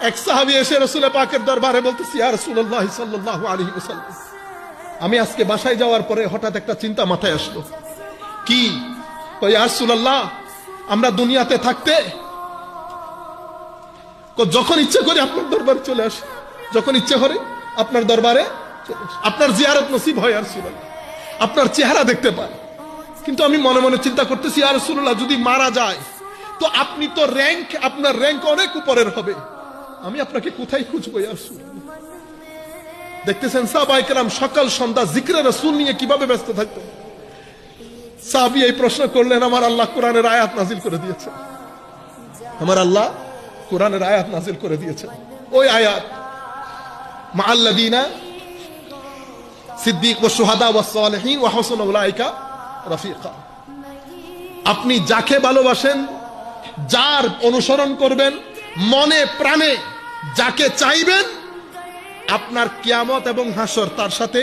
এক সাহাবী এসে রাসূল পাকের দরবারে বলতেছে, ইয়া রাসূলুল্লাহ সাল্লাল্লাহু আলাইহি ওয়াসাল্লাম, আমি আজকে বাসায় যাওয়ার পরে হঠাৎ একটা চিন্তা মাথায় আসলো। কি? ইয়া রাসূলুল্লাহ, আমরা দুনিয়াতে থাকতে যখন ইচ্ছে করে আপনার দরবারে চলে আসি, যখন ইচ্ছে করে আপনার দরবারে চলে আসি, আপনার জিয়ারত নসিব হয় ইয়া রাসূলুল্লাহ, আপনার চেহারা দেখতে পাই। কিন্তু আমি মনে মনে চিন্তা করতেছি, ইয়া রাসূলুল্লাহ, যদি মারা যায় তো আপনি তো আপনার র্যাঙ্ক অনেক উপরের হবে, আমি আপনাকে কোথায় খুঁজবো ইয়া রাসূলুল্লাহ? দেখতেছেন সাহাবায়ে কেরাম সকাল সন্ধ্যা জিকরে রাসূল নিয়ে কিভাবে ব্যস্ত থাকতেন। সাহাবী এই প্রশ্ন করলেন, আমার আল্লাহ কোরআনের আয়াত নাজিল করে দিয়েছেন, আমার আল্লাহ কোরআনের আয়াত নাজিল করে দিয়েছেন। ওই আয়াত, মাআল্লাযীনা সিদ্দিক ওয়া শুহাদা ওয়া সালিহিন ওয়া হাসুনা উলাইকা রাফিকা। আপনি যাকে ভালোবাসেন, যার অনুসরণ করবেন, মনে প্রাণে যাকে চাইবেন, আপনার কিয়ামত এবং হাসর তার সাথে